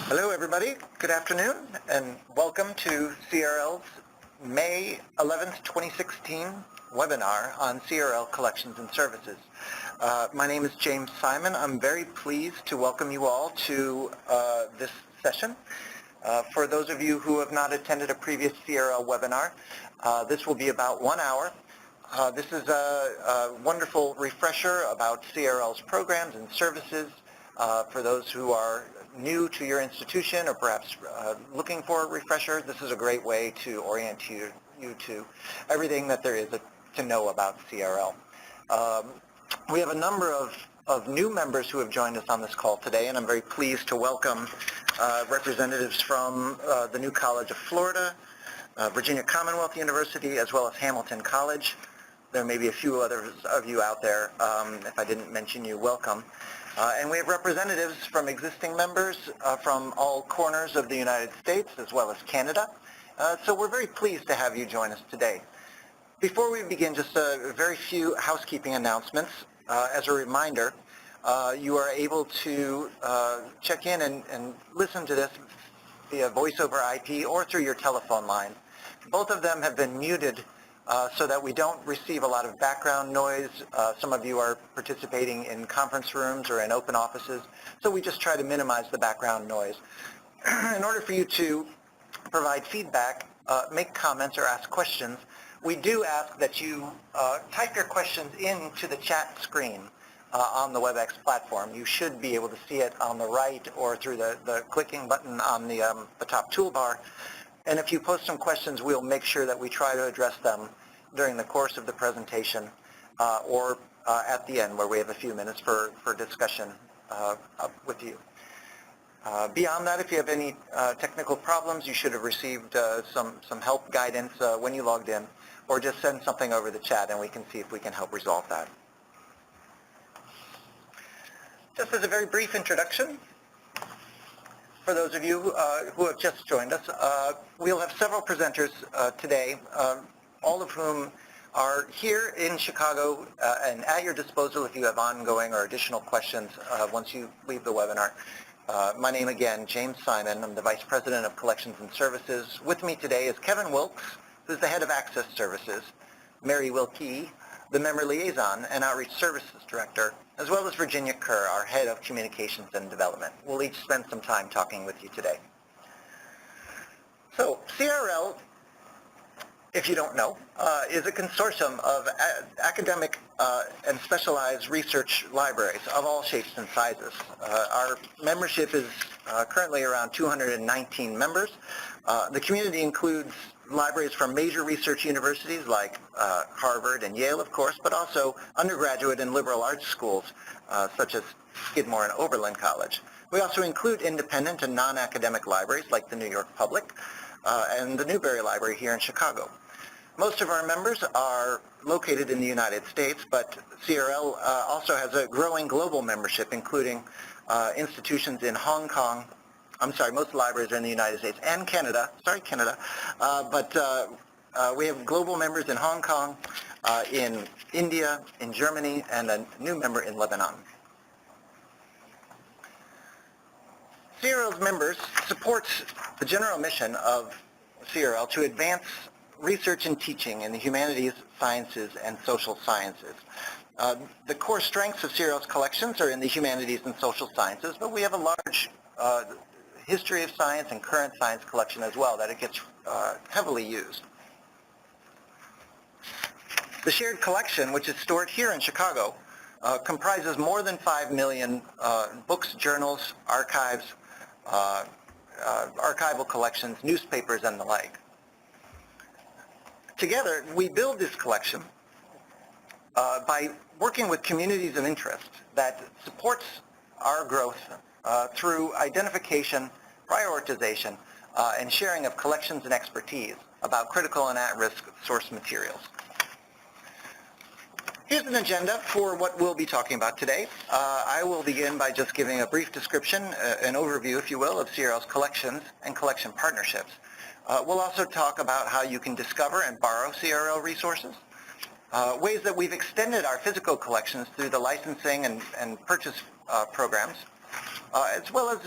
Hello everybody, good afternoon, and welcome to CRL's May 11th, 2016 webinar on CRL Collections and Services. My name is James Simon. I'm very pleased to welcome you all to this session. For those of you who have not attended a previous CRL webinar, this will be about 1 hour. This is a wonderful refresher about CRL's programs and services. For those who are new to your institution or perhaps looking for a refresher, this is a great way to orient you to everything that there is to know about CRL. We have a number of new members who have joined us on this call today, and I'm very pleased to welcome representatives from the New College of Florida, Virginia Commonwealth University, as well as Hamilton College. There may be a few others of you out there. If I didn't mention you, welcome. And we have representatives from existing members from all corners of the United States as well as Canada. So we're very pleased to have you join us today. Before we begin, just a very few housekeeping announcements. As a reminder, you are able to check in and listen to this via voice over IP or through your telephone line. Both of them have been muted so that we don't receive a lot of background noise. Some of you are participating in conference rooms or in open offices, so we just try to minimize the background noise. In order for you to provide feedback, make comments or ask questions, we do ask that you type your questions into the chat screen on the WebEx platform. You should be able to see it on the right or through the clicking button on the top toolbar. And if you post some questions, we'll make sure that we try to address them during the course of the presentation or at the end where we have a few minutes for discussion with you. Beyond that, if you have any technical problems, you should have received some help guidance when you logged in, or just send something over the chat and we can see if we can help resolve that. Just as a very brief introduction, for those of you who have just joined us, we'll have several presenters today, all of whom are here in Chicago and at your disposal if you have ongoing or additional questions once you leave the webinar. My name again, James Simon. I'm the Vice President of Collections and Services. With me today is Kevin Wilkes, who's the Head of Access Services, Mary Wilkie, the Member Liaison and Outreach Services Director, as well as Virginia Kerr, our Head of Communications and Development. We'll each spend some time talking with you today. So, CRL, if you don't know, is a consortium of academic and specialized research libraries of all shapes and sizes. Our membership is currently around 219 members. The community includes libraries from major research universities like Harvard and Yale, of course, but also undergraduate and liberal arts schools such as Skidmore and Oberlin College. We also include independent and non-academic libraries like the New York Public and the Newberry Library here in Chicago. Most of our members are located in the United States, but CRL also has a growing global membership, including institutions in Hong Kong. I'm sorry, most libraries are in the United States and Canada. Sorry, Canada. But we have global members in Hong Kong, in India, in Germany, and a new member in Lebanon. CRL's members support the general mission of CRL to advance research and teaching in the humanities, sciences, and social sciences. The core strengths of CRL's collections are in the humanities and social sciences, but we have a large history of science and current science collection as well that it gets heavily used. The shared collection, which is stored here in Chicago, comprises more than 5 million books, journals, archives, archival collections, newspapers, and the like. Together, we build this collection by working with communities of interest that supports our growth through identification, prioritization, and sharing of collections and expertise about critical and at-risk source materials. Here's an agenda for what we'll be talking about today. I will begin by just giving a brief description, an overview, if you will, of CRL's collections and collection partnerships. We'll also talk about how you can discover and borrow CRL resources, ways that we've extended our physical collections through the licensing and purchase programs, as well as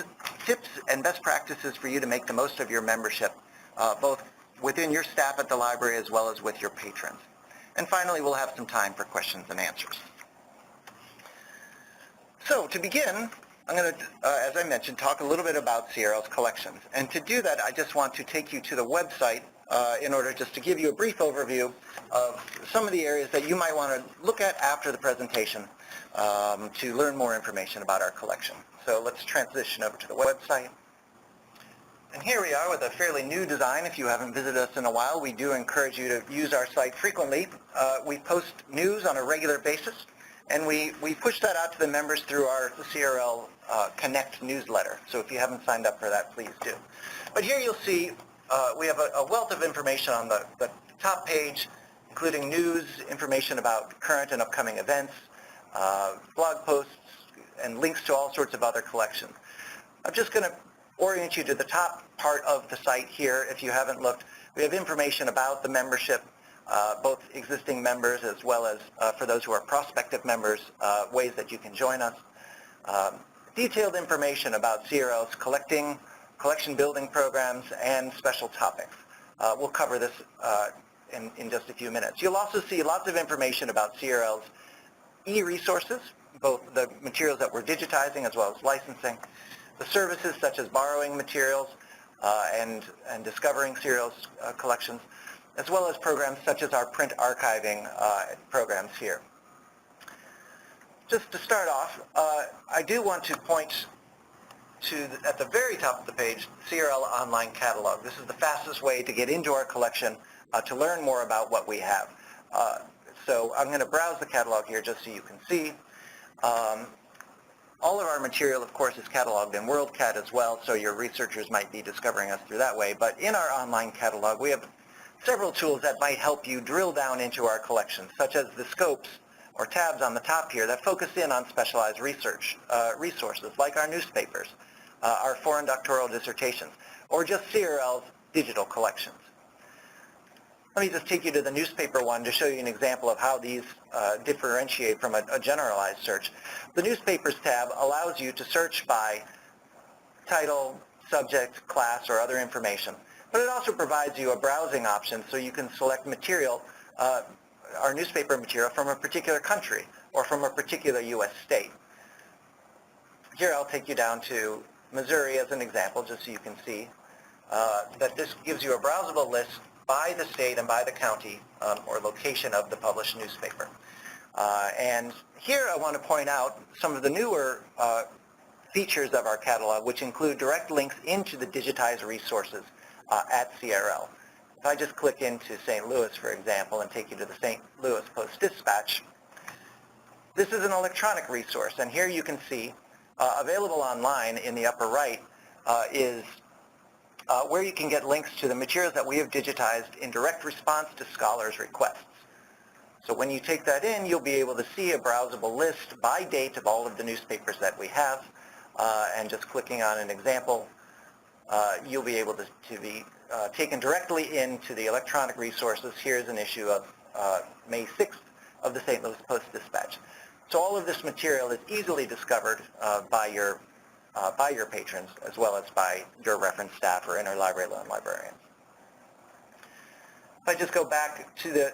tips and best practices for you to make the most of your membership, both within your staff at the library as well as with your patrons. And finally, we'll have some time for questions and answers. So to begin, I'm going to, as I mentioned, talk a little bit about CRL's collections. And to do that, I just want to take you to the website in order just to give you a brief overview of some of the areas that you might want to look at after the presentation to learn more information about our collection. So let's transition over to the website. And here we are with a fairly new design. If you haven't visited us in a while, we do encourage you to use our site frequently. We post news on a regular basis, and we push that out to the members through our CRL Connect newsletter. So if you haven't signed up for that, please do. But here you'll see we have a wealth of information on the top page, including news, information about current and upcoming events, blog posts, and links to all sorts of other collections. I'm just going to orient you to the top part of the site here. If you haven't looked, we have information about the membership, both existing members as well as for those who are prospective members, ways that you can join us. Detailed information about CRL's collection building programs and special topics. We'll cover this in just a few minutes. You'll also see lots of information about CRL's e-resources, both the materials that we're digitizing as well as licensing, the services such as borrowing materials and discovering CRL's collections, as well as programs such as our print archiving programs here. Just to start off, I do want to point to, at the very top of the page, Crl Online Catalog. This is the fastest way to get into our collection to learn more about what we have. So I'm going to browse the catalog here just so you can see. All of our material, of course, is cataloged in WorldCat as well, so your researchers might be discovering us through that way. But in our online catalog, we have several tools that might help you drill down into our collection, such as the scopes or tabs on the top here that focus in on specialized research resources, like our newspapers, our foreign doctoral dissertations, or just CRL's digital collections. Let me just take you to the newspaper one to show you an example of how these differentiate from a generalized search. The newspapers tab allows you to search by title, subject, class, or other information. But it also provides you a browsing option so you can select material, our newspaper material, from a particular country or from a particular U.S. state. Here I'll take you down to Missouri as an example, just so you can see that this gives you a browsable list by the state and by the county or location of the published newspaper. And here I want to point out some of the newer features of our catalog, which include direct links into the digitized resources at CRL. If I just click into St. Louis, for example, and take you to the St. Louis Post-Dispatch, this is an electronic resource, and here you can see available online in the upper right is where you can get links to the materials that we have digitized in direct response to scholars' requests. So when you take that in, you'll be able to see a browsable list by date of all of the newspapers that we have, and just clicking on an example, you'll be able to be taken directly into the electronic resources. Here's an issue of May 6th of the St. Louis Post-Dispatch. So all of this material is easily discovered by your patrons, as well as by your reference staff or interlibrary loan librarians. If I just go back to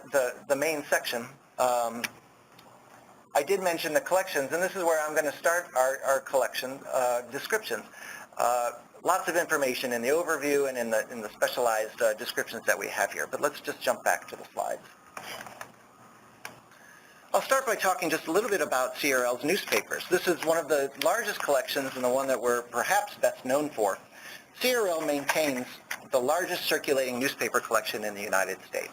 the main section, I did mention the collections, and this is where I'm going to start our collection descriptions. Lots of information in the overview and in the specialized descriptions that we have here, but let's just jump back to the slides. I'll start by talking just a little bit about CRL's newspapers. This is one of the largest collections and the one that we're perhaps best known for. CRL maintains the largest circulating newspaper collection in the United States.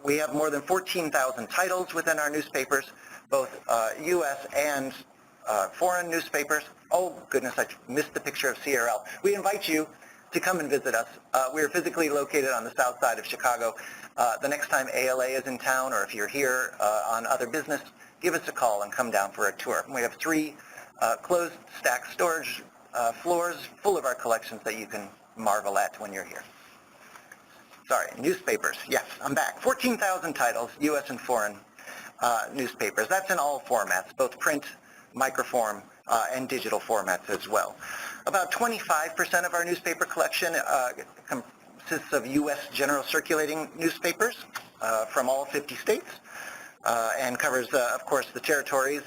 We have more than 14,000 titles within our newspapers, both U.S. and foreign newspapers. Oh goodness, I missed the picture of CRL. We invite you to come and visit us. We are physically located on the south side of Chicago. The next time ALA is in town, or if you're here on other business, give us a call and come down for a tour. We have 3 closed stack storage floors full of our collections that you can marvel at when you're here. Sorry, newspapers. Yes, I'm back. 14,000 titles, U.S. and foreign newspapers. That's in all formats, both print, microform, and digital formats as well. About 25% of our newspaper collection consists of U.S. general circulating newspapers from all 50 states and covers, of course, the territories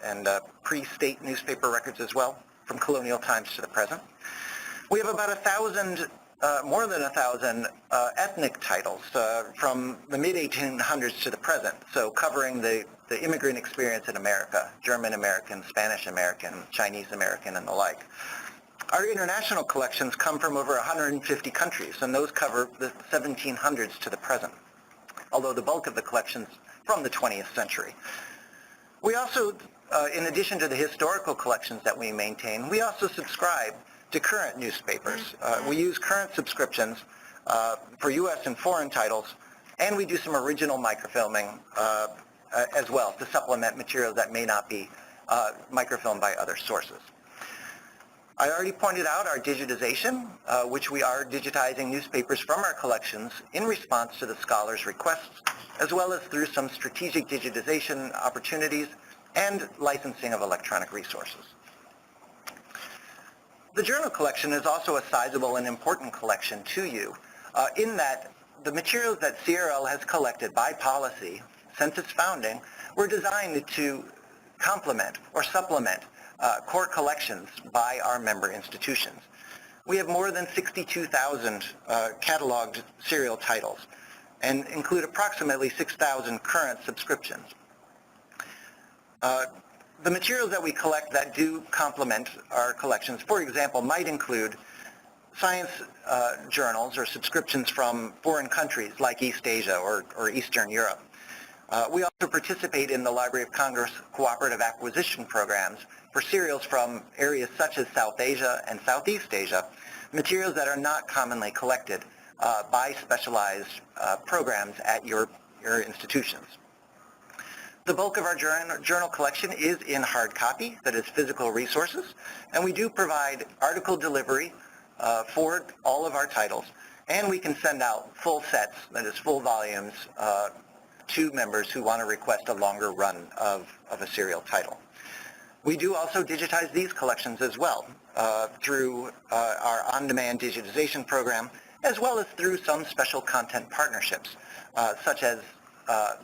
and pre-state newspaper records as well, from colonial times to the present. We have about 1,000, more than 1,000 ethnic titles from the mid-1800s to the present, so covering the immigrant experience in America, German American, Spanish American, Chinese American, and the like. Our international collections come from over 150 countries, and those cover the 1700s to the present, although the bulk of the collections from the 20th century. We also, in addition to the historical collections that we maintain, we also subscribe to current newspapers. We use current subscriptions for U.S. and foreign titles, and we do some original microfilming as well to supplement materials that may not be microfilmed by other sources. I already pointed out our digitization, which we are digitizing newspapers from our collections in response to the scholars' requests, as well as through some strategic digitization opportunities and licensing of electronic resources. The journal collection is also a sizable and important collection to you, in that the materials that CRL has collected by policy since its founding were designed to complement or supplement core collections by our member institutions. We have more than 62,000 cataloged serial titles and include approximately 6,000 current subscriptions. The materials that we collect that do complement our collections, for example, might include science journals or subscriptions from foreign countries like East Asia or Eastern Europe. We also participate in the Library of Congress cooperative acquisition programs for serials from areas such as South Asia and Southeast Asia, materials that are not commonly collected by specialized programs at your institutions. The bulk of our journal collection is in hard copy, that is physical resources, and we do provide article delivery for all of our titles, and we can send out full sets, that is full volumes, to members who want to request a longer run of a serial title. We do also digitize these collections as well through our on-demand digitization program, as well as through some special content partnerships, such as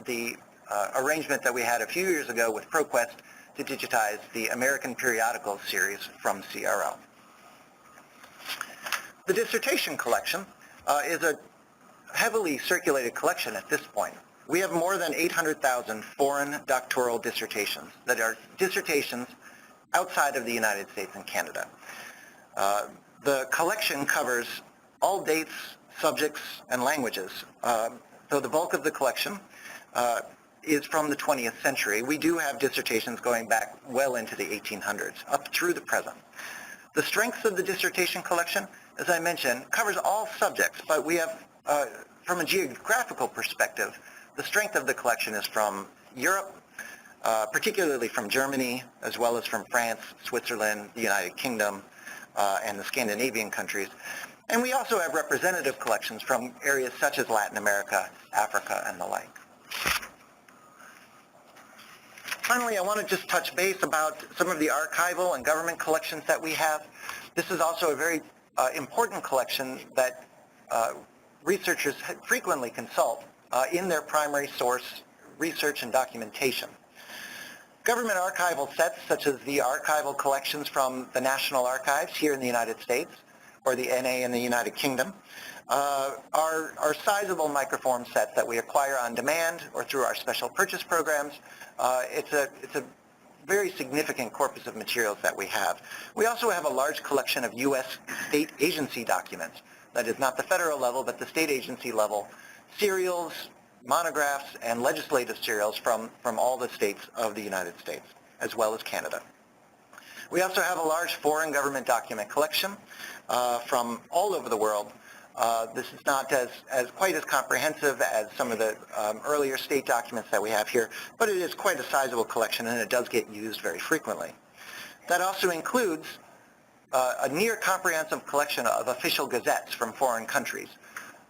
the arrangement that we had a few years ago with ProQuest to digitize the American Periodicals series from CRL. The Dissertation Collection is a heavily circulated collection at this point. We have more than 800,000 foreign doctoral dissertations that are dissertations outside of the United States and Canada. The collection covers all dates, subjects, and languages. So the bulk of the collection is from the 20th century. We do have dissertations going back well into the 1800s, up through the present. The strengths of the dissertation collection, as I mentioned, covers all subjects, but we have, from a geographical perspective, the strength of the collection is from Europe, particularly from Germany, as well as from France, Switzerland, the United Kingdom, and the Scandinavian countries. And we also have representative collections from areas such as Latin America, Africa, and the like. Finally, I want to just touch base about some of the archival and government collections that we have. This is also a very important collection that researchers frequently consult in their primary source research and documentation. Government archival sets, such as the archival collections from the National Archives here in the United States, or the NA in the United Kingdom, are sizable microform sets that we acquire on demand or through our special purchase programs. It's a very significant corpus of materials that we have. We also have a large collection of U.S. state agency documents. That is not the federal level, but the state agency level, serials, monographs, and legislative serials from all the states of the United States, as well as Canada. We also have a large foreign government document collection from all over the world. This is not quite as comprehensive as some of the earlier state documents that we have here, but it is quite a sizable collection, and it does get used very frequently. That also includes a near comprehensive collection of official gazettes from foreign countries.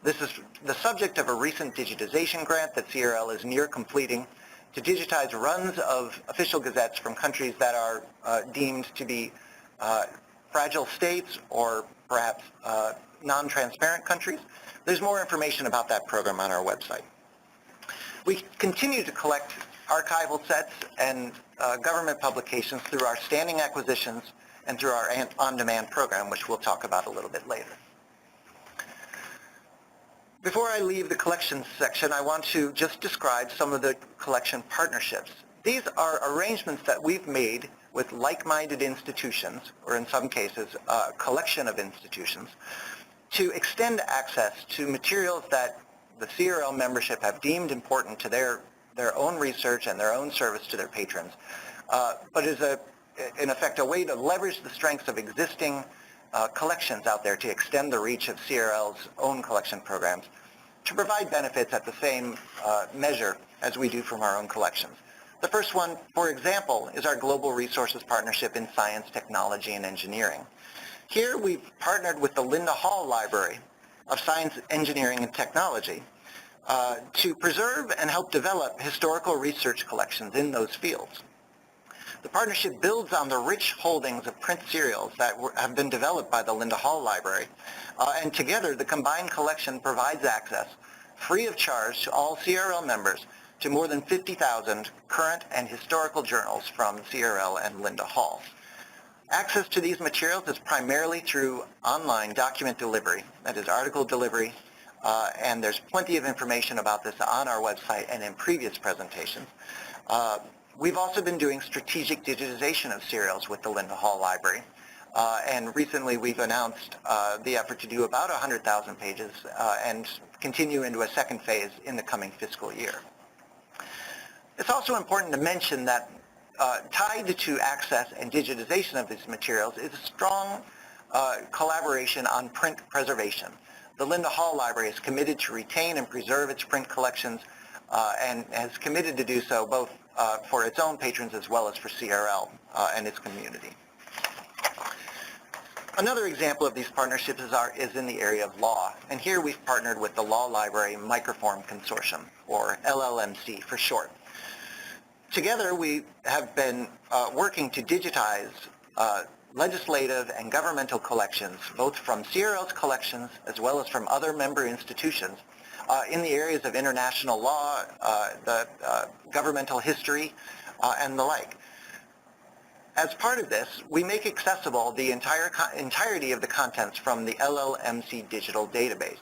This is the subject of a recent digitization grant that CRL is near completing to digitize runs of official gazettes from countries that are deemed to be fragile states or perhaps non-transparent countries, there's more information about that program on our website. We continue to collect archival sets and government publications through our standing acquisitions and through our on-demand program, which we'll talk about a little bit later. Before I leave the collections section, I want to just describe some of the collection partnerships. These are arrangements that we've made with like-minded institutions, or in some cases, a collection of institutions, to extend access to materials that the CRL membership have deemed important to their own research and their own service to their patrons, but is in effect a way to leverage the strengths of existing collections out there to extend the reach of CRL's own collection programs to provide benefits at the same measure as we do from our own collections. The first one, for example, is our Global Resources Partnership in Science, Technology, and Engineering. Here we've partnered with the Linda Hall Library of Science, Engineering, and Technology to preserve and help develop historical research collections in those fields. The partnership builds on the rich holdings of print serials that have been developed by the Linda Hall Library, and together the combined collection provides access, free of charge to all CRL members, to more than 50,000 current and historical journals from CRL and Linda Hall. Access to these materials is primarily through online document delivery, that is article delivery, and there's plenty of information about this on our website and in previous presentations. We've also been doing strategic digitization of serials with the Linda Hall Library, and recently we've announced the effort to do about 100,000 pages and continue into a second phase in the coming fiscal year. It's also important to mention that tied to access and digitization of these materials is a strong collaboration on print preservation. The Linda Hall Library is committed to retain and preserve its print collections and has committed to do so both for its own patrons as well as for CRL and its community. Another example of these partnerships is in the area of law, and here we've partnered with the Law Library Microform Consortium, or LLMC for short. Together, we have been working to digitize legislative and governmental collections, both from CRL's collections as well as from other member institutions, in the areas of international law, the governmental history, and the like. As part of this, we make accessible the entirety of the contents from the LLMC digital database.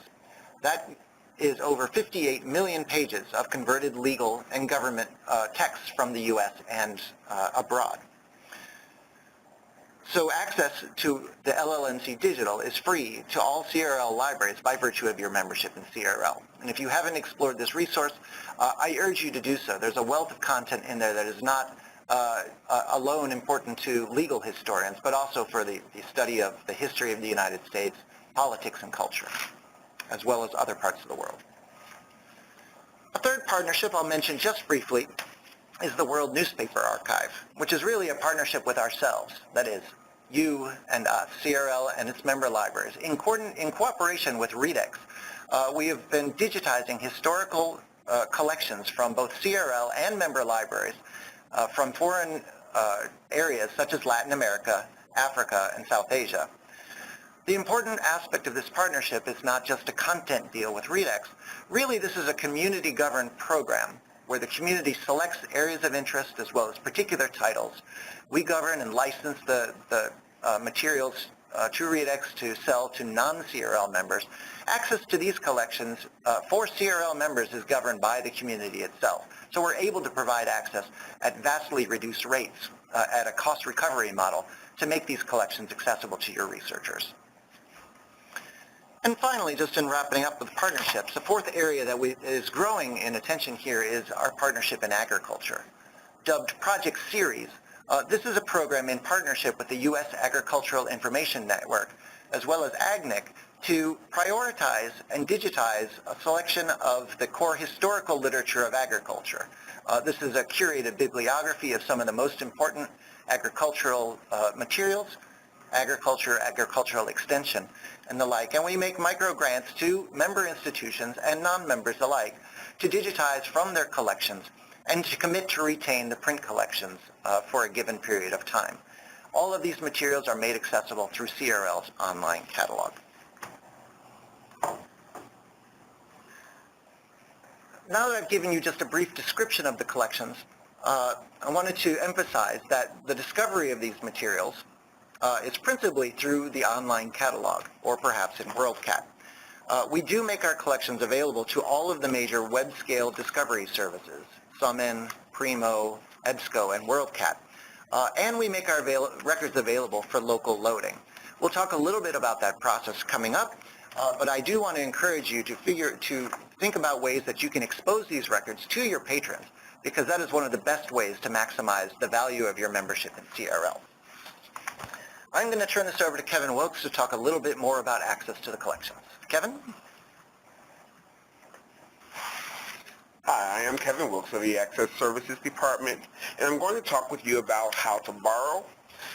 That is over 58 million pages of converted legal and government texts from the U.S. and abroad. So access to the LLMC Digital is free to all CRL libraries by virtue of your membership in CRL. And if you haven't explored this resource, I urge you to do so. There's a wealth of content in there that is not alone important to legal historians, but also for the study of the history of the United States, politics and culture, as well as other parts of the world. A third partnership I'll mention just briefly is the World Newspaper Archive, which is really a partnership with ourselves, that is, you and us, CRL and its member libraries. In cooperation with REDX, we have been digitizing historical collections from both CRL and member libraries from foreign areas such as Latin America, Africa, and South Asia. The important aspect of this partnership is not just a content deal with REDX. Really, this is a community-governed program where the community selects areas of interest as well as particular titles. We govern and license the materials to REDX to sell to non-CRL members. Access to these collections for CRL members is governed by the community itself. So we're able to provide access at vastly reduced rates at a cost recovery model to make these collections accessible to your researchers. And finally, just in wrapping up with partnerships, the fourth area that is growing in attention here is our partnership in agriculture. Dubbed Project Series, this is a program in partnership with the U.S. Agricultural Information Network, as well as AGNIC, to prioritize and digitize a selection of the core historical literature of agriculture. This is a curated bibliography of some of the most important agricultural materials, agricultural extension, and the like. And we make micro grants to member institutions and non-members alike to digitize from their collections and to commit to retain the print collections for a given period of time. All of these materials are made accessible through CRL's online catalog. Now that I've given you just a brief description of the collections, I wanted to emphasize that the discovery of these materials is principally through the online catalog, or perhaps in WorldCat. We do make our collections available to all of the major web-scale discovery services, Summon, Primo, EBSCO, and WorldCat. And we make our records available for local loading. We'll talk a little bit about that process coming up, but I do want to encourage you to think about ways that you can expose these records to your patrons, because that is one of the best ways to maximize the value of your membership in CRL. I'm going to turn this over to Kevin Wilkes to talk a little bit more about access to the collections. Kevin? Hi, I am Kevin Wilkes of the Access Services Department, and I'm going to talk with you about how to borrow,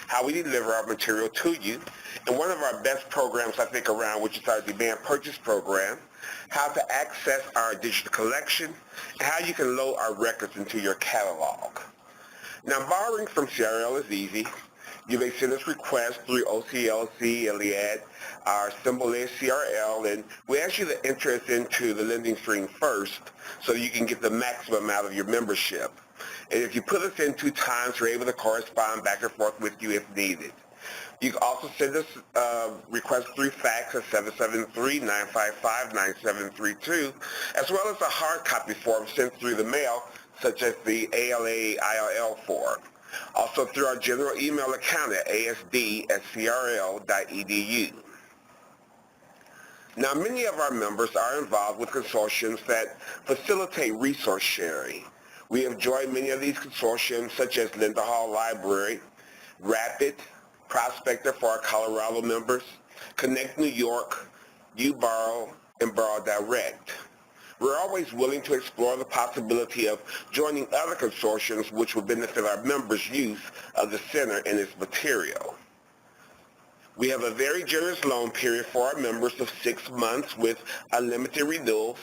how we deliver our material to you, and one of our best programs I think around, which is our demand purchase program, how to access our digital collection, and how you can load our records into your catalog. Now, borrowing from CRL is easy. You may send us requests through OCLC, Iliad. Our symbol is CRL, and we ask you to enter us into the lending stream first so you can get the maximum out of your membership. And if you put us in 2 times, we're able to correspond back and forth with you if needed. You can also send us requests through fax at 773-955-9732, as well as a hard copy form sent through the mail, such as the ALA-ILL form. Also through our general email account at asd@crl.edu. Now, many of our members are involved with consortiums that facilitate resource sharing. We have joined many of these consortiums, such as Linda Hall Library, Rapid, Prospector for our Colorado members, Connect New York, UBorrow, and Borrow Direct. We're always willing to explore the possibility of joining other consortiums which will benefit our members' use of the center and its material. We have a very generous loan period for our members of 6 months with unlimited renewals,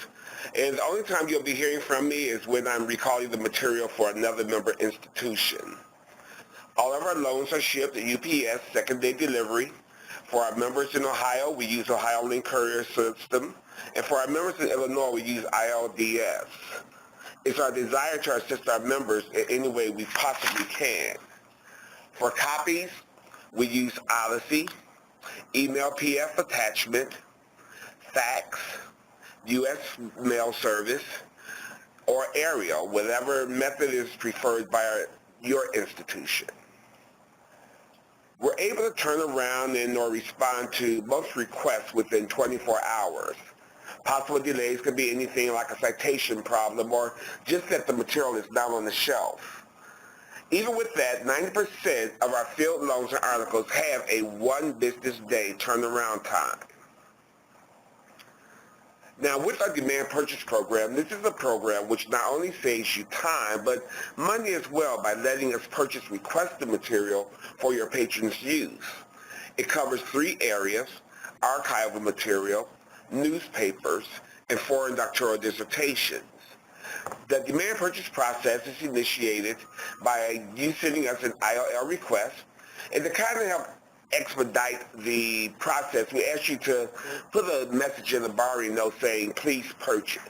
and the only time you'll be hearing from me is when I'm recalling the material for another member institution. All of our loans are shipped at UPS second-day delivery. For our members in Ohio, we use Ohio Link Courier System, and for our members in Illinois, we use ILDS. It's our desire to assist our members in any way we possibly can. For copies, we use Odyssey, email PF attachment, fax, U.S. mail service, or aerial, whatever method is preferred by your institution. We're able to turn around or respond to most requests within 24 hours. Possible delays could be anything like a citation problem or just that the material is not on the shelf. Even with that, 90% of our field loans and articles have a 1 business day turnaround time. Now, with our demand purchase program, this is a program which not only saves you time, but money as well by letting us purchase requested material for your patrons' use. It covers 3 areas: archival material, newspapers, and foreign doctoral dissertations. The demand purchase process is initiated by you sending us an ILL request, and to kind of help expedite the process, we ask you to put a message in the borrowing note saying, please purchase.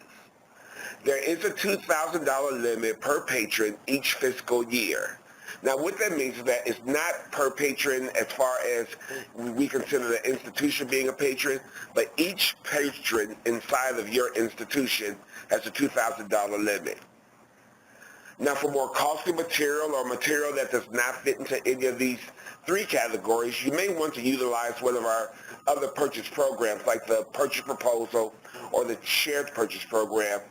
There is a $2,000 limit per patron each fiscal year. Now, what that means is that it's not per patron as far as we consider the institution being a patron, but each patron inside of your institution has a $2,000 limit. Now, for more costly material or material that does not fit into any of these 3 categories, you may want to utilize one of our other purchase programs like the purchase proposal or the shared purchase program,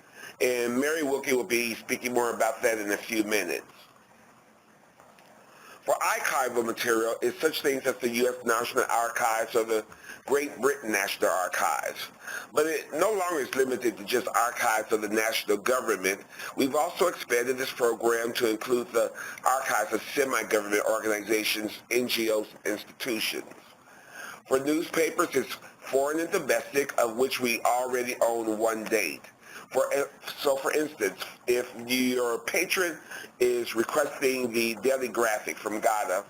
and Mary Wilkie will be speaking more about that in a few minutes. For archival material, it's such things as the U.S. National Archives or the Great Britain National Archives. But it no longer is limited to just archives of the national government. We've also expanded this program to include the archives of semi-government organizations, NGOs, and institutions. For newspapers, it's foreign and domestic, of which we already own 1 date. So for instance, if your patron is requesting the Daily Graphic from Ghana,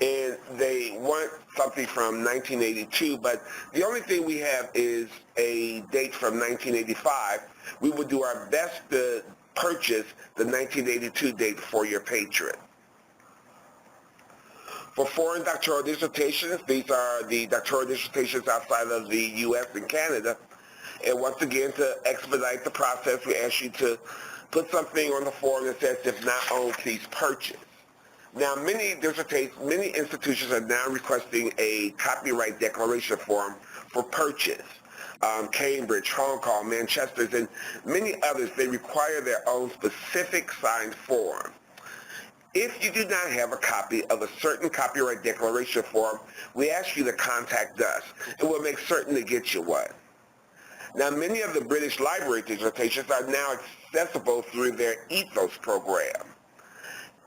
and they want something from 1982, but the only thing we have is a date from 1985. We will do our best to purchase the 1982 date for your patron. For foreign doctoral dissertations, these are the doctoral dissertations outside of the U.S. and Canada. And once again, to expedite the process, we ask you to put something on the form that says, if not owned, please purchase. Now, many institutions are now requesting a copyright declaration form for purchase. Cambridge, Hong Kong, Manchester, and many others, they require their own specific signed form. If you do not have a copy of a certain copyright declaration form, we ask you to contact us, and we'll make certain to get you one. Now, many of the British Library dissertations are now accessible through their Ethos program.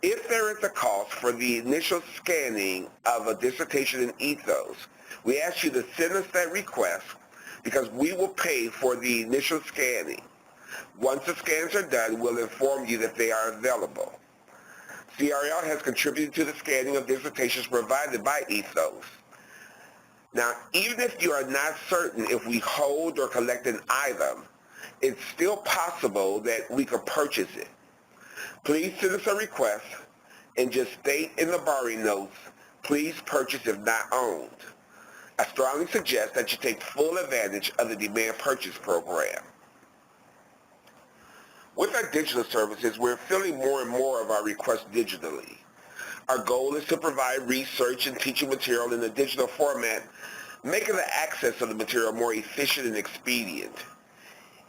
If there is a cost for the initial scanning of a dissertation in Ethos, we ask you to send us that request because we will pay for the initial scanning. Once the scans are done, we'll inform you that they are available. CRL has contributed to the scanning of dissertations provided by Ethos. Now, even if you are not certain if we hold or collect an item, it's still possible that we could purchase it. Please send us a request and just state in the borrowing notes, please purchase if not owned. I strongly suggest that you take full advantage of the demand purchase program. With our digital services, we're filling more and more of our requests digitally. Our goal is to provide research and teaching material in a digital format, making the access of the material more efficient and expedient.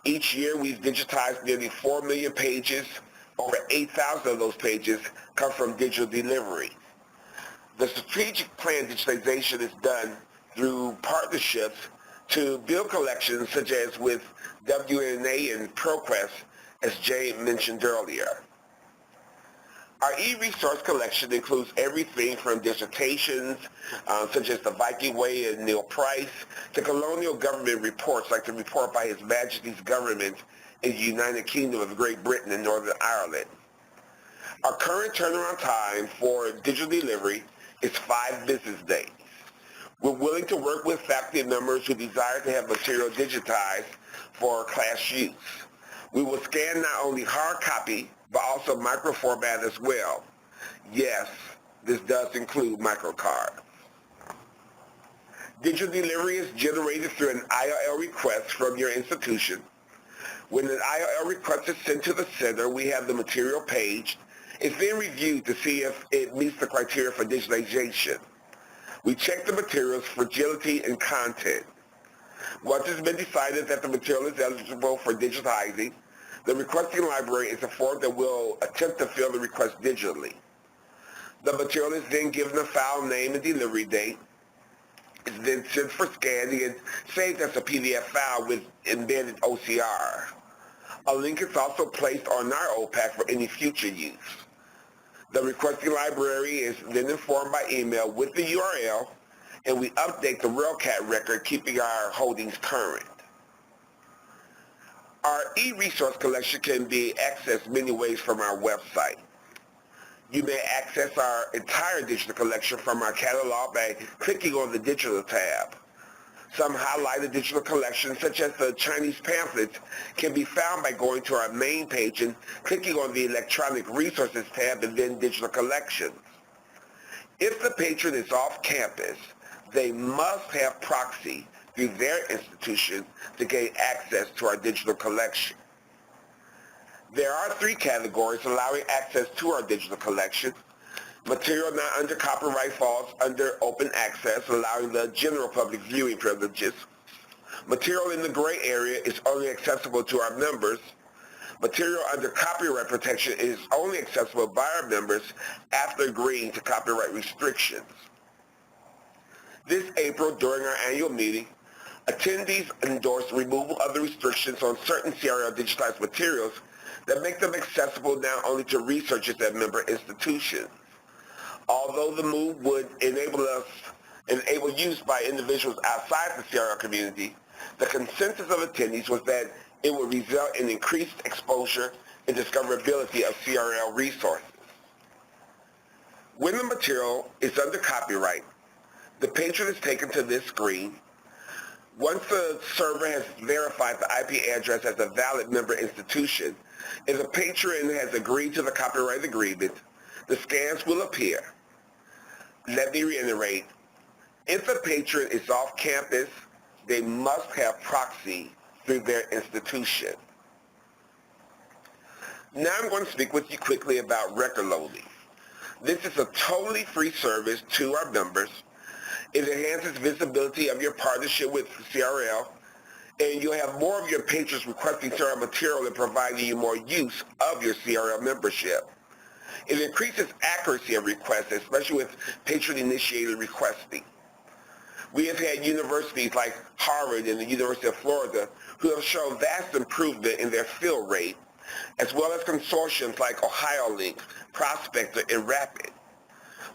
Each year, we've digitized nearly 4 million pages. Over 8,000 of those pages come from digital delivery. The strategic plan digitization is done through partnerships to build collections such as with WNA and ProQuest, as Jay mentioned earlier. Our e-resource collection includes everything from dissertations, such as the Viking Way and Neil Price, to colonial government reports like the report by His Majesty's government in the United Kingdom of Great Britain and Northern Ireland. Our current turnaround time for digital delivery is 5 business days. We're willing to work with faculty members who desire to have material digitized for class use. We will scan not only hard copy, but also microformat as well. Yes, this does include microcards. Digital delivery is generated through an ILL request from your institution. When an ILL request is sent to the center, we have the material page. It's then reviewed to see if it meets the criteria for digitalization. We check the material's fragility and content. Once it's been decided that the material is eligible for digitizing, the requesting library is informed that we'll attempt to fill the request digitally. The material is then given a file name and delivery date. It's then sent for scanning and saved as a PDF file with embedded OCR. A link is also placed on our OPAC for any future use. The requesting library is then informed by email with the URL, and we update the RELCAT record, keeping our holdings current. Our e-resource collection can be accessed many ways from our website. You may access our entire digital collection from our catalog by clicking on the digital tab. Some highlighted digital collections, such as the Chinese pamphlets, can be found by going to our main page and clicking on the Electronic Resources tab and then Digital Collections. If the patron is off campus, they must have proxy through their institution to gain access to our digital collection. There are 3 categories allowing access to our digital collection. Material not under copyright falls under open access, allowing the general public viewing privileges. Material in the gray area is only accessible to our members. Material under copyright protection is only accessible by our members after agreeing to copyright restrictions. This April, during our annual meeting, attendees endorsed removal of the restrictions on certain CRL digitized materials that make them accessible not only to researchers at member institutions. Although the move would enable use by individuals outside the CRL community, the consensus of attendees was that it would result in increased exposure and discoverability of CRL resources. When the material is under copyright, the patron is taken to this screen. Once the server has verified the IP address as a valid member institution, if the patron has agreed to the copyright agreement, the scans will appear. Let me reiterate, if a patron is off campus, they must have proxy through their institution. Now I'm going to speak with you quickly about record loading. This is a totally free service to our members. It enhances visibility of your partnership with CRL, and you'll have more of your patrons requesting CRL material and providing you more use of your CRL membership. It increases accuracy of requests, especially with patron-initiated requesting. We have had universities like Harvard and the University of Florida who have shown vast improvement in their fill rate, as well as consortiums like OhioLink, Prospector, and Rapid.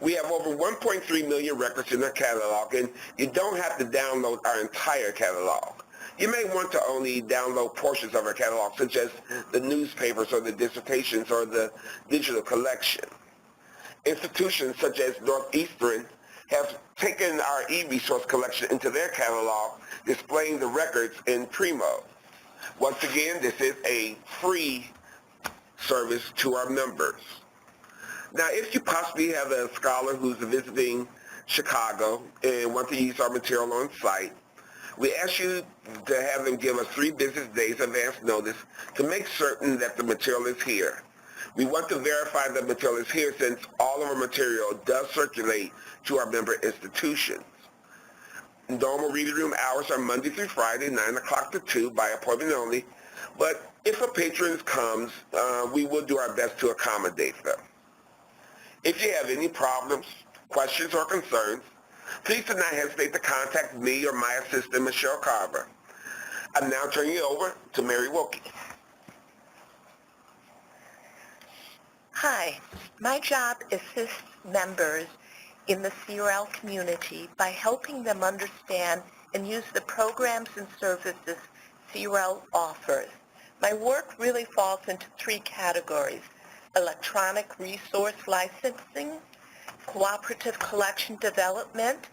We have over 1.3 million records in our catalog, and you don't have to download our entire catalog. You may want to only download portions of our catalog, such as the newspapers or the dissertations or the digital collection. Institutions such as Northeastern have taken our e-resource collection into their catalog, displaying the records in Primo. Once again, this is a free service to our members. Now, if you possibly have a scholar who's visiting Chicago and want to use our material on site, we ask you to have them give us 3 business days advance notice to make certain that the material is here. We want to verify the material is here since all of our material does circulate to our member institutions. Normal reading room hours are Monday through Friday, 9 o'clock to 2 by appointment only, but if a patron comes, we will do our best to accommodate them. If you have any problems, questions, or concerns, please do not hesitate to contact me or my assistant, Michelle Carver. I'm now turning it over to Mary Wilkie. Hi, my job assists members in the CRL community by helping them understand and use the programs and services CRL offers. My work really falls into 3 categories: electronic resource licensing, cooperative collection development,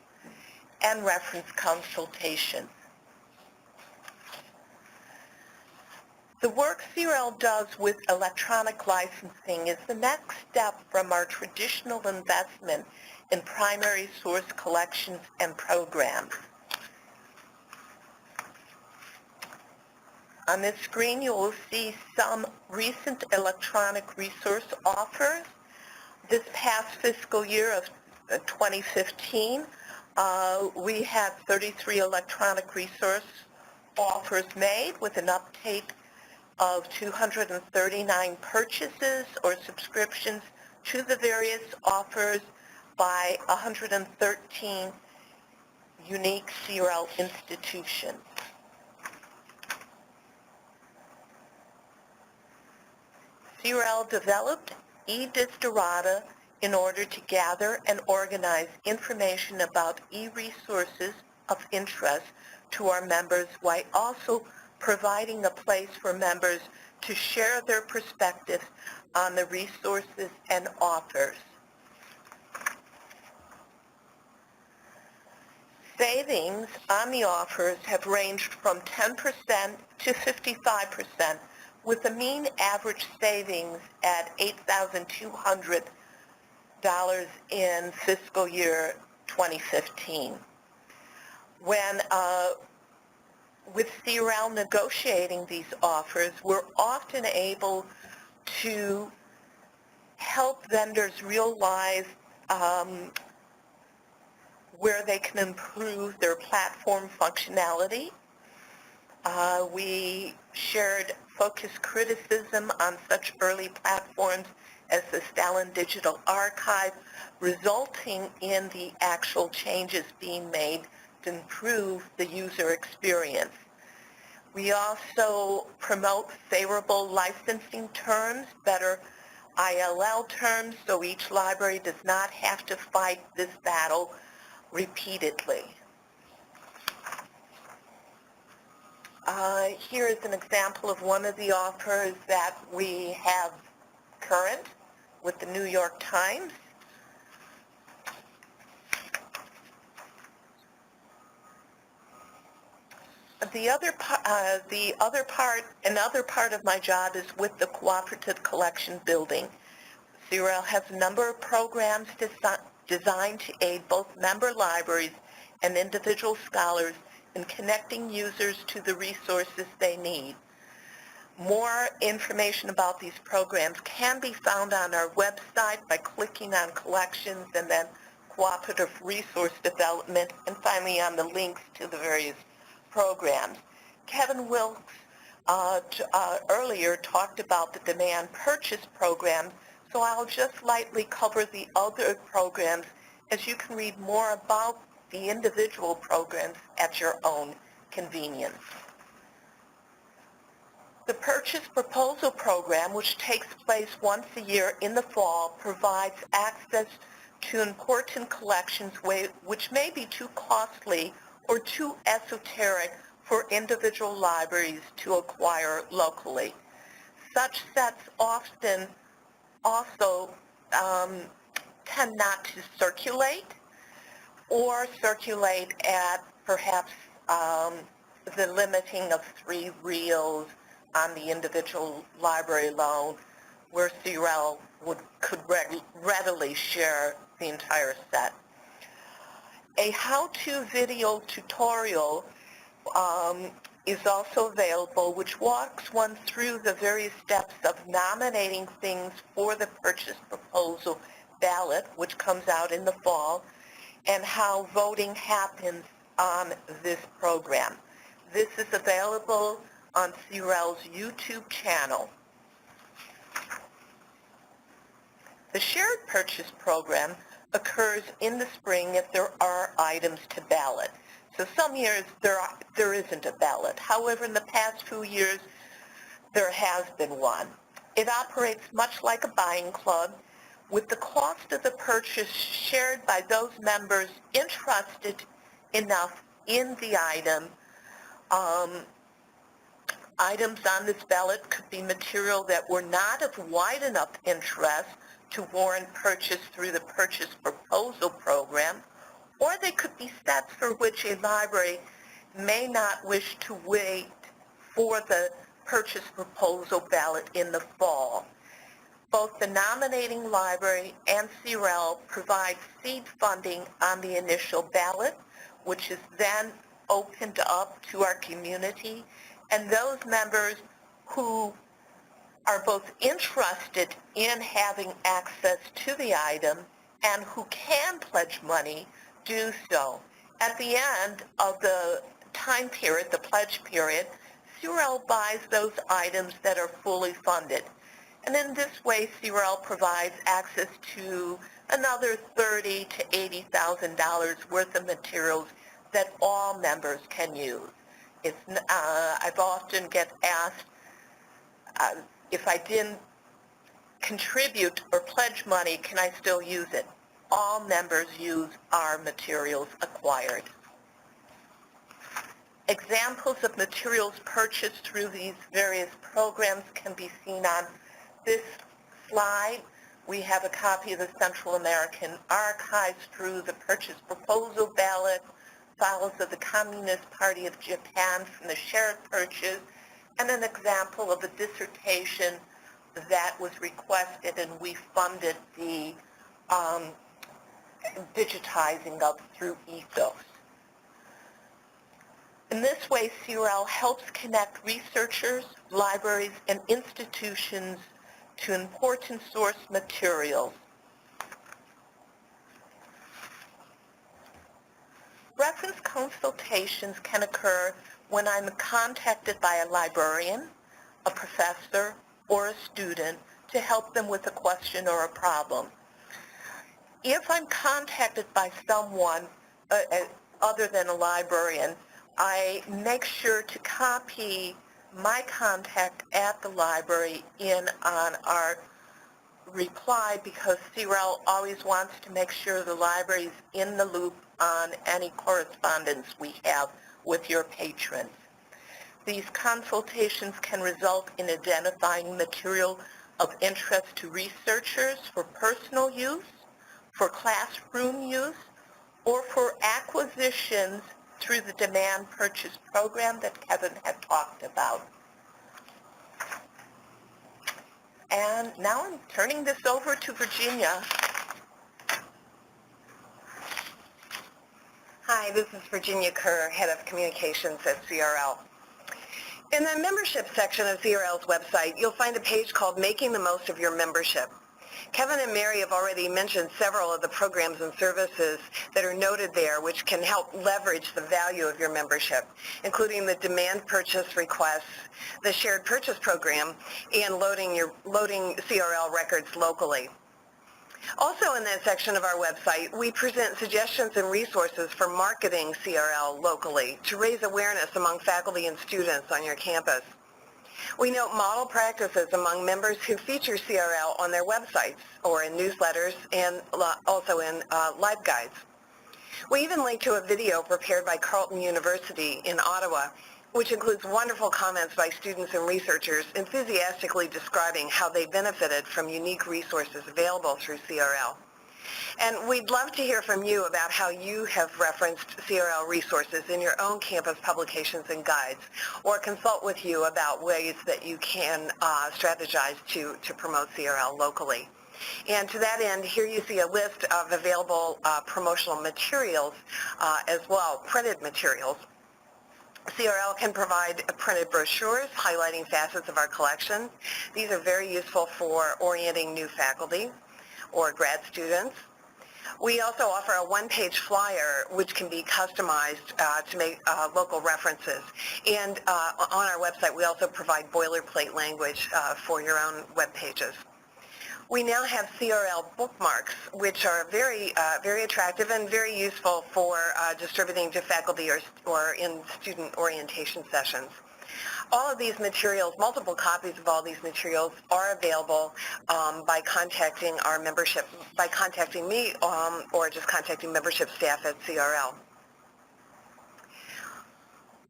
and reference consultation. The work CRL does with electronic licensing is the next step from our traditional investment in primary source collections and programs. On this screen, you will see some recent electronic resource offers. This past fiscal year of 2015, we had 33 electronic resource offers made with an uptake of 239 purchases or subscriptions to the various offers by 113 unique CRL institutions. CRL developed e-Disserata in order to gather and organize information about e-resources of interest to our members while also providing a place for members to share their perspectives on the resources and offers. Savings on the offers have ranged from 10% to 55%, with a mean average savings at $8,200 in fiscal year 2015. With CRL negotiating these offers, we're often able to help vendors realize where they can improve their platform functionality. We shared focused criticism on such early platforms as the Stalin Digital Archive, resulting in the actual changes being made to improve the user experience. We also promote favorable licensing terms, better ILL terms, so each library does not have to fight this battle repeatedly. Here is an example of one of the offers that we have current with the New York Times. Another part of my job is with the Cooperative Collection building. CRL has a number of programs designed to aid both member libraries and individual scholars in connecting users to the resources they need. More information about these programs can be found on our website by clicking on Collections and then Cooperative Resource Development, and finally on the links to the various programs. Kevin Wilkes earlier talked about the demand purchase program, so I'll just lightly cover the other programs as you can read more about the individual programs at your own convenience. The Purchase Proposal Program, which takes place once a year in the fall, provides access to important collections which may be too costly or too esoteric for individual libraries to acquire locally. Such sets often also tend not to circulate or circulate at perhaps the limiting of 3 reels on the individual library loan, where CRL could readily share the entire set. A how-to video tutorial is also available, which walks one through the various steps of nominating things for the purchase proposal ballot, which comes out in the fall, and how voting happens on this program. This is available on CRL's YouTube channel. The shared purchase program occurs in the spring if there are items to ballot. So some years there isn't a ballot. However, in the past few years, there has been one. It operates much like a buying club, with the cost of the purchase shared by those members interested enough in the item. Items on this ballot could be material that were not of wide enough interest to warrant purchase through the Purchase Proposal Program, or they could be sets for which a library may not wish to wait for the Purchase Proposal ballot in the fall. Both the nominating library and CRL provide seed funding on the initial ballot, which is then opened up to our community, and those members who are both interested in having access to the item and who can pledge money do so. At the end of the time period, the pledge period, CRL buys those items that are fully funded. And in this way, CRL provides access to another $30,000 to $80,000 worth of materials that all members can use. I've often get asked if I didn't contribute or pledge money, can I still use it? All members use our materials acquired. Examples of materials purchased through these various programs can be seen on this slide. We have a copy of the Central American Archives through the Purchase Proposal ballot, files of the Communist Party of Japan from the shared purchase, and an example of a dissertation that was requested and we funded the digitizing of through Ethos. In this way, CRL helps connect researchers, libraries, and institutions to important source materials. Reference consultations can occur when I'm contacted by a librarian, a professor, or a student to help them with a question or a problem. If I'm contacted by someone other than a librarian, I make sure to copy my contact at the library in on our reply, because CRL always wants to make sure the library is in the loop on any correspondence we have with your patrons. These consultations can result in identifying material of interest to researchers for personal use, for classroom use, or for acquisitions through the demand purchase program that Kevin had talked about. And now I'm turning this over to Virginia. Hi, this is Virginia Kerr, Head of Communications at CRL. In the membership section of CRL's website, you'll find a page called Making the Most of Your Membership. Kevin and Mary have already mentioned several of the programs and services that are noted there which can help leverage the value of your membership, including the demand purchase requests, the shared purchase program, and loading CRL records locally. Also in that section of our website, we present suggestions and resources for marketing CRL locally to raise awareness among faculty and students on your campus. We note model practices among members who feature CRL on their websites or in newsletters and also in live guides. We even link to a video prepared by Carleton University in Ottawa, which includes wonderful comments by students and researchers enthusiastically describing how they benefited from unique resources available through CRL. And we'd love to hear from you about how you have referenced CRL resources in your own campus publications and guides, or consult with you about ways that you can strategize to promote CRL locally. And to that end, here you see a list of available promotional materials as well, printed materials. CRL can provide printed brochures highlighting facets of our collection. These are very useful for orienting new faculty or grad students. We also offer a one-page flyer which can be customized to make local references. And on our website, we also provide boilerplate language for your own web pages. We now have CRL bookmarks, which are very attractive and very useful for distributing to faculty or in student orientation sessions. All of these materials, multiple copies of all these materials, are available by contacting our membership, by contacting me or just contacting membership staff at CRL.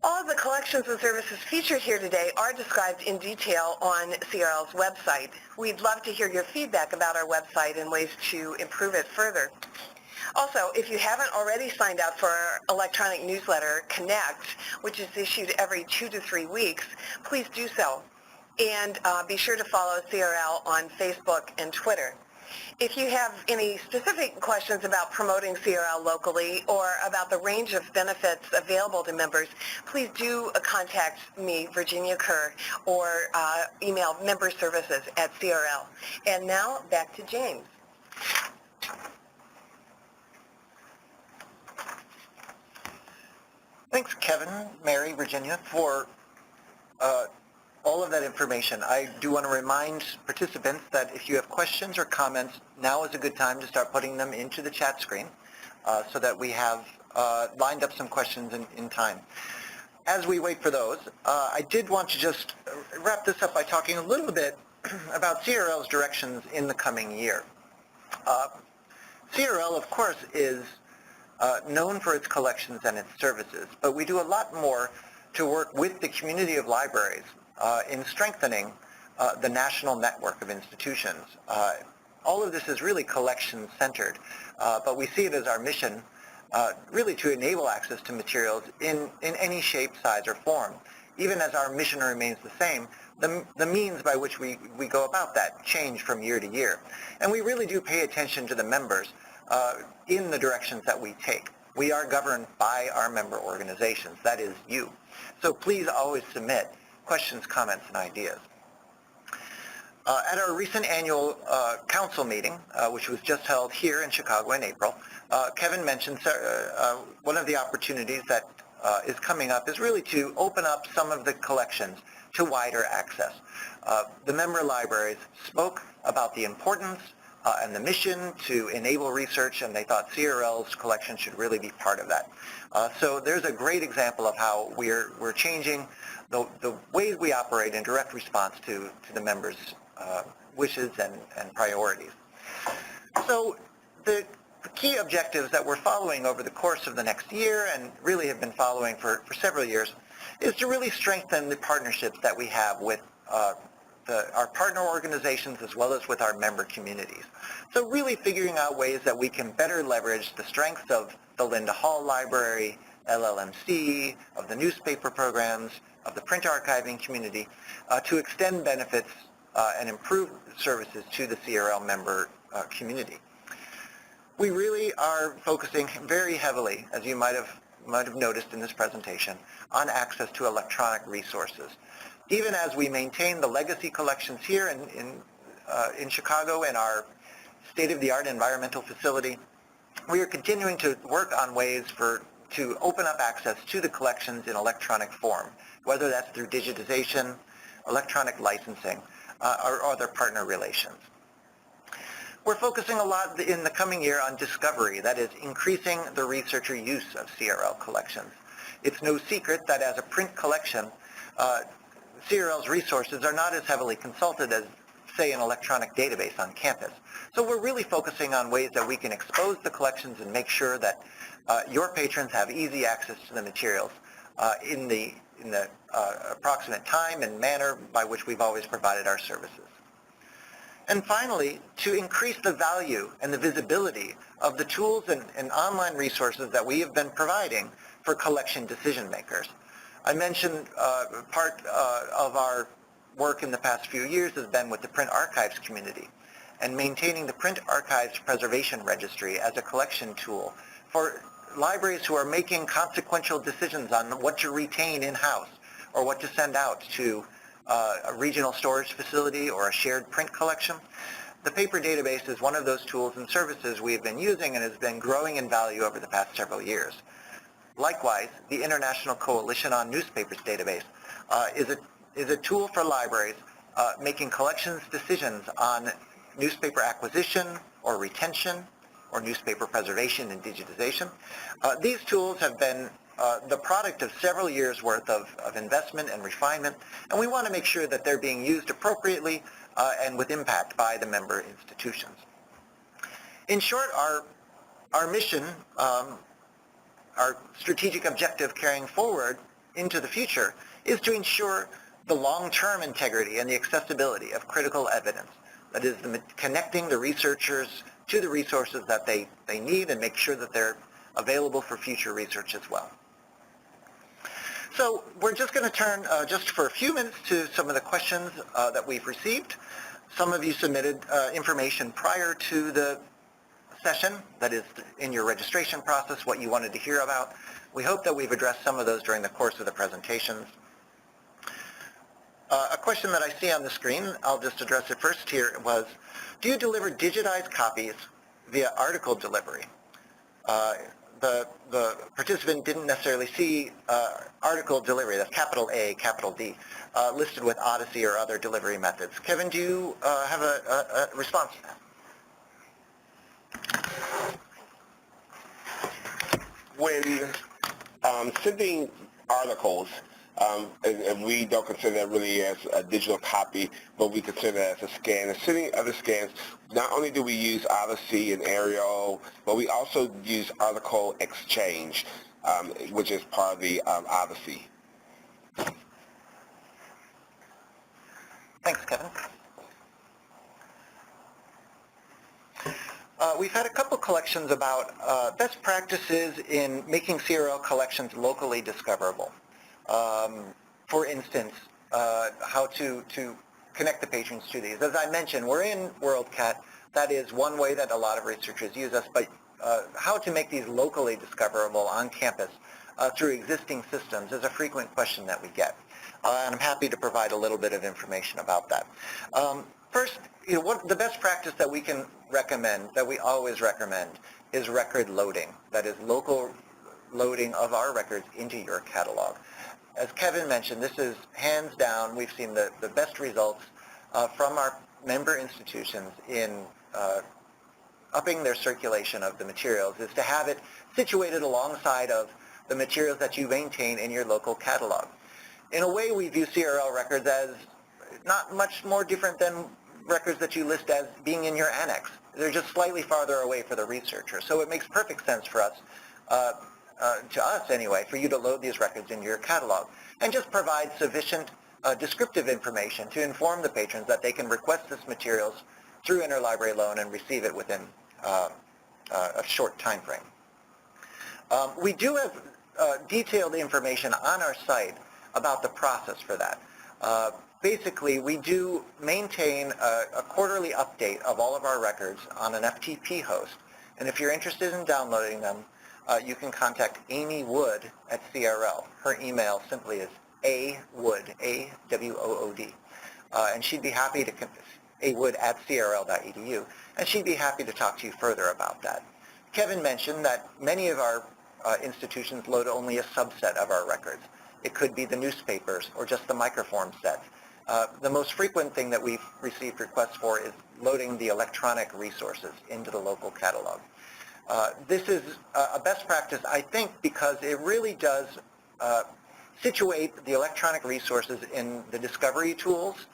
All of the collections and services featured here today are described in detail on CRL's website. We'd love to hear your feedback about our website and ways to improve it further. Also, if you haven't already signed up for our electronic newsletter, Connect, which is issued every 2 to 3 weeks, please do so. And be sure to follow CRL on Facebook and Twitter. If you have any specific questions about promoting CRL locally or about the range of benefits available to members, please do contact me, Virginia Kerr, or email memberservices@CRL. And now, back to James. Thanks, Kevin, Mary, Virginia, for all of that information. I do want to remind participants that if you have questions or comments, now is a good time to start putting them into the chat screen so that we have lined up some questions in time. As we wait for those, I did want to just wrap this up by talking a little bit about CRL's directions in the coming year. CRL, of course, is known for its collections and its services, but we do a lot more to work with the community of libraries in strengthening the national network of institutions. All of this is really collection-centered, but we see it as our mission really to enable access to materials in any shape, size, or form. Even as our mission remains the same, the means by which we go about that change from year to year. And we really do pay attention to the members in the directions that we take. We are governed by our member organizations, that is you. So please always submit questions, comments, and ideas. At our recent annual council meeting, which was just held here in Chicago in April, Kevin mentioned one of the opportunities that is coming up is really to open up some of the collections to wider access. The member libraries spoke about the importance and the mission to enable research, and they thought CRL's collection should really be part of that. So there's a great example of how we're changing the ways we operate in direct response to the members' wishes and priorities. So the key objectives that we're following over the course of the next year and really have been following for several years is to really strengthen the partnerships that we have with our partner organizations as well as with our member communities. So really figuring out ways that we can better leverage the strengths of the Linda Hall Library, LLMC, of the newspaper programs, of the print archiving community, to extend benefits and improve services to the CRL member community. We really are focusing very heavily, as you might have noticed in this presentation, on access to electronic resources. Even as we maintain the legacy collections here in Chicago in our state-of-the-art environmental facility, we are continuing to work on ways to open up access to the collections in electronic form, whether that's through digitization, electronic licensing, or other partner relations. We're focusing a lot in the coming year on discovery, that is, increasing the researcher use of CRL collections. It's no secret that as a print collection, CRL's resources are not as heavily consulted as, say, an electronic database on campus. So we're really focusing on ways that we can expose the collections and make sure that your patrons have easy access to the materials in the approximate time and manner by which we've always provided our services. And finally, to increase the value and the visibility of the tools and online resources that we have been providing for collection decision makers. I mentioned part of our work in the past few years has been with the print archives community and maintaining the print archives preservation registry as a collection tool for libraries who are making consequential decisions on what to retain in-house or what to send out to a regional storage facility or a shared print collection. The paper database is one of those tools and services we have been using and has been growing in value over the past several years. Likewise, the International Coalition on Newspapers database is a tool for libraries making collections decisions on newspaper acquisition or retention or newspaper preservation and digitization. These tools have been the product of several years' worth of investment and refinement, and we want to make sure that they're being used appropriately and with impact by the member institutions. In short, our mission, our strategic objective carrying forward into the future is to ensure the long-term integrity and the accessibility of critical evidence. That is, connecting the researchers to the resources that they need and make sure that they're available for future research as well. So we're just going to turn just for a few minutes to some of the questions that we've received. Some of you submitted information prior to the session, that is in your registration process, what you wanted to hear about. We hope that we've addressed some of those during the course of the presentations. A question that I see on the screen, I'll just address it first here, was, do you deliver digitized copies via article delivery? The participant didn't necessarily see article delivery, that's capital A, capital D, listed with Odyssey or other delivery methods. Kevin, do you have a response to that? When sending articles, and we don't consider that really as a digital copy, but we consider that as a scan. And sending other scans, not only do we use Odyssey and Arial, but we also use Article Exchange, which is part of the Odyssey. Thanks, Kevin. We've had a couple collections about best practices in making CRL collections locally discoverable. For instance, how to connect the patrons to these. As I mentioned, we're in WorldCat. That is one way that a lot of researchers use us, but how to make these locally discoverable on campus through existing systems is a frequent question that we get. And I'm happy to provide a little bit of information about that. First, the best practice that we can recommend, that we always recommend, is record loading. That is local loading of our records into your catalog. As Kevin mentioned, this is hands down, we've seen the best results from our member institutions in upping their circulation of the materials, is to have it situated alongside of the materials that you maintain in your local catalog. In a way, we view CRL records as not much more different than records that you list as being in your annex. They're just slightly farther away for the researcher. So it makes perfect sense for us, to us anyway, for you to load these records into your catalog and just provide sufficient descriptive information to inform the patrons that they can request this materials through interlibrary loan and receive it within a short time frame. We do have detailed information on our site about the process for that. Basically, we do maintain a quarterly update of all of our records on an FTP host. And if you're interested in downloading them, you can contact Amy Wood at CRL. Her email simply is awood, A-W-O-O-D. And she'd be happy to, awood at crl.edu, and she'd be happy to talk to you further about that. Kevin mentioned that many of our institutions load only a subset of our records. It could be the newspapers or just the microform sets. The most frequent thing that we've received requests for is loading the electronic resources into the local catalog. This is a best practice, I think, because it really does situate the electronic resources in the discovery tools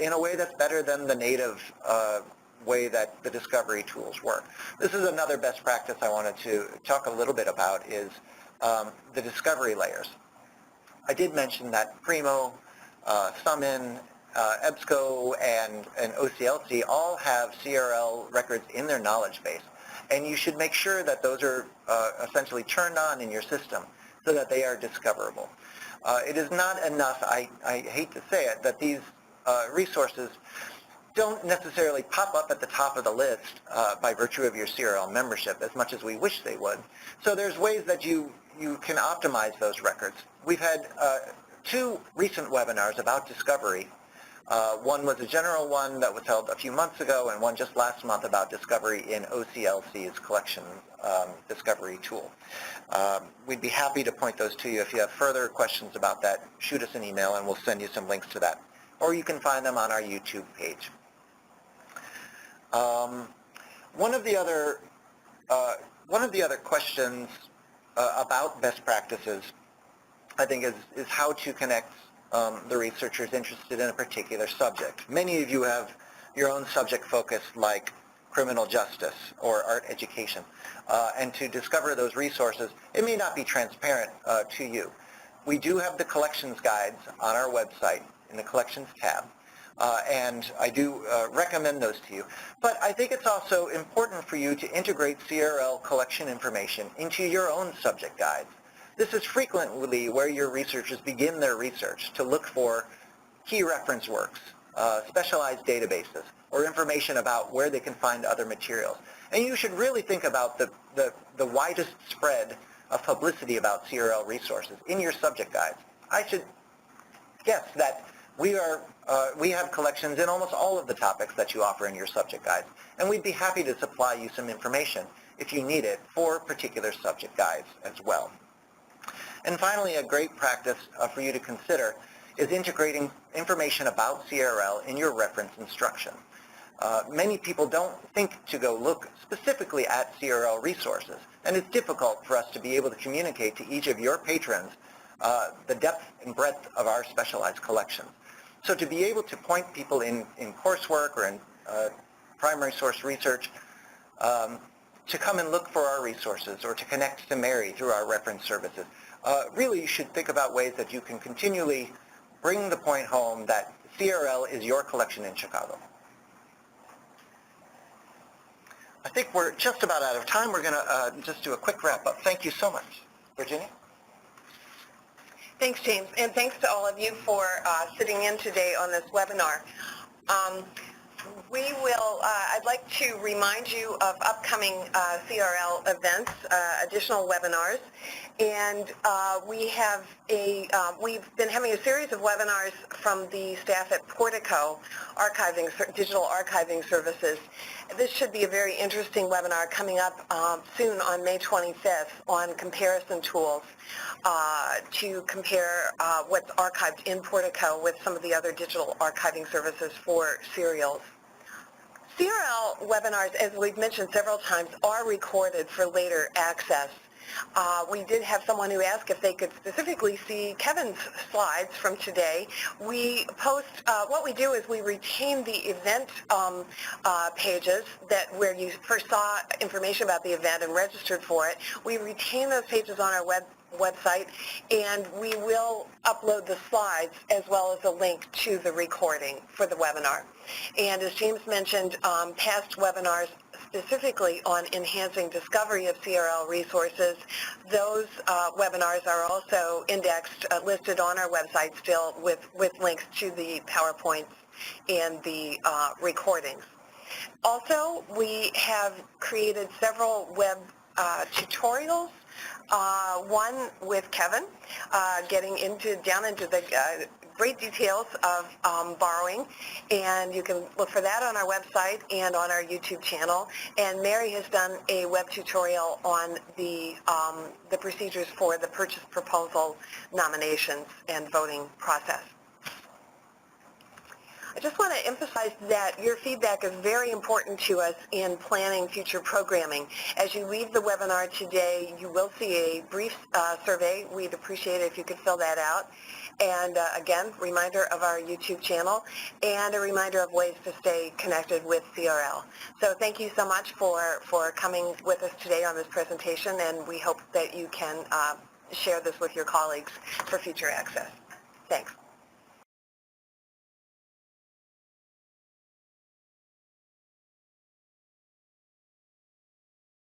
in a way that's better than the native way that the discovery tools work. This is another best practice I wanted to talk a little bit about is the discovery layers. I did mention that Primo, Summon, EBSCO, and OCLC all have CRL records in their knowledge base. And you should make sure that those are essentially turned on in your system so that they are discoverable. It is not enough, I hate to say it, that these resources don't necessarily pop up at the top of the list by virtue of your CRL membership as much as we wish they would. So there's ways that you can optimize those records. We've had 2 recent webinars about discovery. One was a general one that was held a few months ago, and one just last month about discovery in OCLC's collection discovery tool. We'd be happy to point those to you. If you have further questions about that, shoot us an email and we'll send you some links to that. Or you can find them on our YouTube page. One of the other questions about best practices, I think, is how to connect the researchers interested in a particular subject. Many of you have your own subject focus, like criminal justice or art education. And to discover those resources, it may not be transparent to you. We do have the collections guides on our website in the collections tab. And I do recommend those to you. But I think it's also important for you to integrate CRL collection information into your own subject guides. This is frequently where your researchers begin their research to look for key reference works, specialized databases, or information about where they can find other materials. And you should really think about the widest spread of publicity about CRL resources in your subject guides. I should guess that we have collections in almost all of the topics that you offer in your subject guides, and we'd be happy to supply you some information if you need it for particular subject guides as well. And finally, a great practice for you to consider is integrating information about CRL in your reference instruction. Many people don't think to go look specifically at CRL resources, and it's difficult for us to be able to communicate to each of your patrons the depth and breadth of our specialized collections. So to be able to point people in coursework or in primary source research to come and look for our resources or to connect to Mary through our reference services, really you should think about ways that you can continually bring the point home that CRL is your collection in Chicago. I think we're just about out of time. We're going to just do a quick wrap-up. Thank you so much. Virginia? Thanks, James, and thanks to all of you for sitting in today on this webinar. I'd like to remind you of upcoming CRL events, additional webinars, and we've been having a series of webinars from the staff at Portico Digital Archiving Services. This should be a very interesting webinar coming up soon on May 25th on comparison tools to compare what's archived in Portico with some of the other digital archiving services for serials. CRL webinars, as we've mentioned several times, are recorded for later access. We did have someone who asked if they could specifically see Kevin's slides from today. We post, what we do is we retain the event pages where you first saw information about the event and registered for it. We retain those pages on our website, and we will upload the slides as well as a link to the recording for the webinar. And as James mentioned, past webinars specifically on enhancing discovery of CRL resources. Those webinars are also indexed, listed on our website still with links to the PowerPoints and the recordings. Also, we have created several web tutorials. One with Kevin, getting down into the great details of borrowing, and you can look for that on our website and on our YouTube channel. And Mary has done a web tutorial on the procedures for the purchase proposal nominations and voting process. I just want to emphasize that your feedback is very important to us in planning future programming. As you leave the webinar today, you will see a brief survey. We'd appreciate it if you could fill that out. And again, reminder of our YouTube channel and a reminder of ways to stay connected with CRL. So thank you so much for coming with us today on this presentation, and we hope that you can share this with your colleagues for future access. Thanks.